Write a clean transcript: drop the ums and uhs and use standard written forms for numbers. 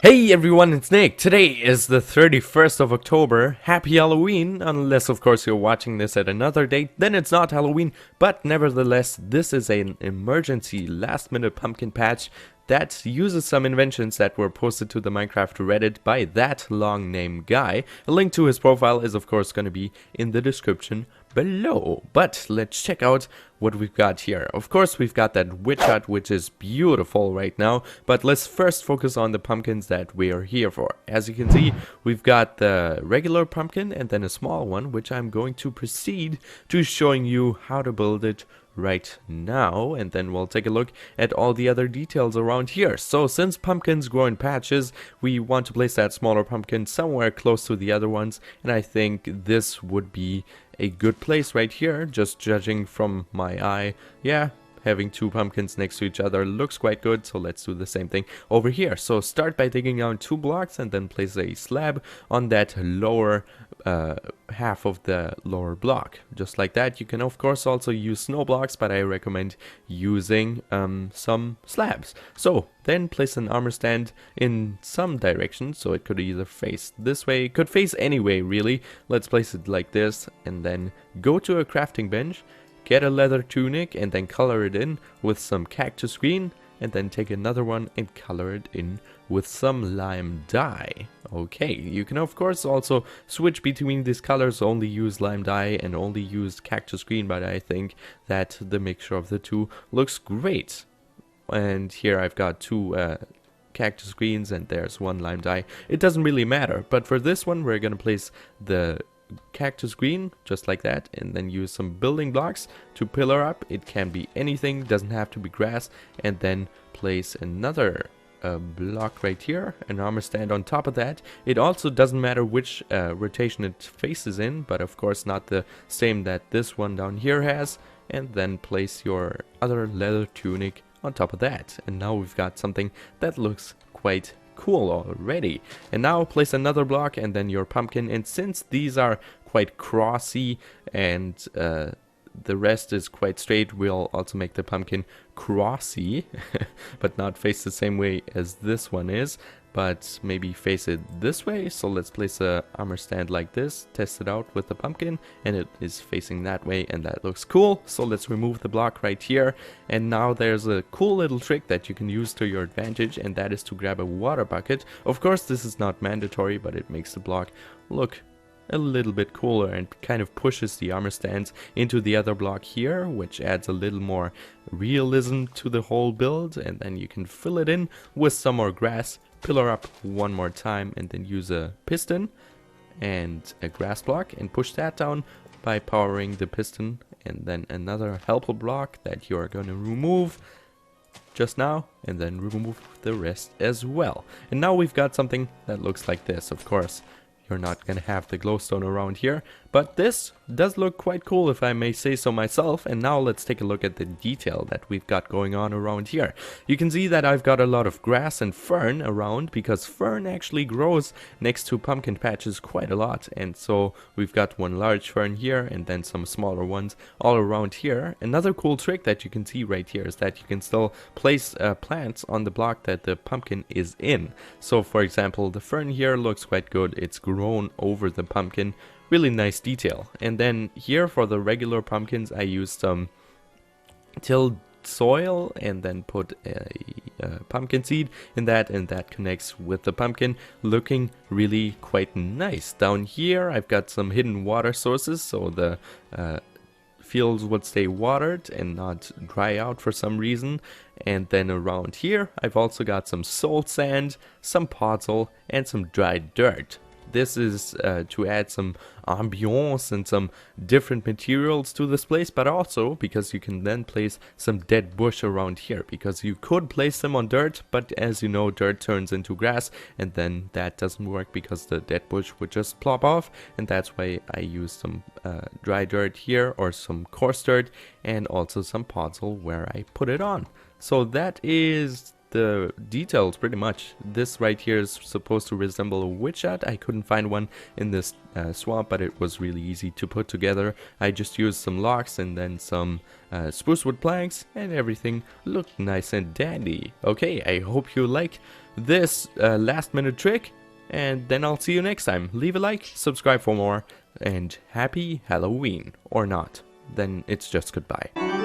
Hey everyone, it's Nick. Today is the 31st of October. Happy Halloween, unless of course you're watching this at another date, then it's not Halloween, but nevertheless, this is an emergency last-minute pumpkin patch that uses some inventions that were posted to the Minecraft Reddit by that long name guy. A link to his profile is of course going to be in the description below. But let's check out what we've got here. Of course we've got that witch hut, which is beautiful right now, but let's first focus on the pumpkins that we are here for. As you can see, we've got the regular pumpkin and then a small one, which I'm going to proceed to showing you how to build it right now, and then we'll take a look at all the other details around here. So since pumpkins grow in patches, we want to place that smaller pumpkin somewhere close to the other ones, and I think this would be a good place right here, just judging from my eye. Yeah, having two pumpkins next to each other looks quite good, so let's do the same thing over here. So start by digging down 2 blocks and then place a slab on that lower half of the lower block, just like that. You can of course also use snow blocks, but I recommend using some slabs. So then place an armor stand in some direction, so it could either face this way, it could face any way really. Let's place it like this, and then go to a crafting bench, get a leather tunic and then color it in with some cactus green, and then take another one and color it in with some lime dye. Okay, you can of course also switch between these colors, only use lime dye and only use cactus green, but I think that the mixture of the two looks great. And here I've got 2 cactus greens and there's 1 lime dye. It doesn't really matter, but for this one we're gonna place the cactus green just like that, and then use some building blocks to pillar up. It can be anything, doesn't have to be grass, and then place another block right here, an armor stand on top of that. It also doesn't matter which rotation it faces in, but of course not the same that this one down here has, and then place your other leather tunic on top of that. And now we've got something that looks quite cool already. And now place another block and then your pumpkin, and since these are quite crossy and the rest is quite straight, we'll also make the pumpkin crossy but not face the same way as this one is, but maybe face it this way. So let's place a armor stand like this, test it out with the pumpkin, and it is facing that way, and that looks cool. So let's remove the block right here, and now there's a cool little trick that you can use to your advantage, and that is to grab a water bucket. Of course this is not mandatory, but it makes the block look a little bit cooler and kind of pushes the armor stands into the other block here, which adds a little more realism to the whole build. And then you can fill it in with some more grass, pillar up one more time, and then use a piston and a grass block and push that down by powering the piston, and then another helper block that you are going to remove just now, and then remove the rest as well. And now we've got something that looks like this. Of course you're not gonna have the glowstone around here, but this does look quite cool, if I may say so myself. And now let's take a look at the detail that we've got going on around here. You can see that I've got a lot of grass and fern around, because fern actually grows next to pumpkin patches quite a lot. And so we've got 1 large fern here and then some smaller ones all around here. Another cool trick that you can see right here is that you can still place plants on the block that the pumpkin is in. So for example, the fern here looks quite good, it's grown over the pumpkin. Really nice detail. And then here for the regular pumpkins I used some tilled soil and then put a pumpkin seed in that, and that connects with the pumpkin, looking really quite nice. Down here I've got some hidden water sources, so the fields would stay watered and not dry out for some reason. And then around here I've also got some salt sand, some podzol, and some dried dirt. This is to add some ambiance and some different materials to this place, but also because you can then place some dead bush around here, because you could place them on dirt, but as you know, dirt turns into grass, and then that doesn't work because the dead bush would just plop off. And that's why I use some dry dirt here, or some coarse dirt, and also some podzol where I put it on. So that is the details pretty much. This right here is supposed to resemble a witch hut. I couldn't find one in this swamp, but it was really easy to put together. I just used some logs and then some spruce wood planks, and everything looked nice and dandy. Okay, I hope you like this last minute trick, and then I'll see you next time. Leave a like, subscribe for more, and happy Halloween. Or not, then it's just goodbye.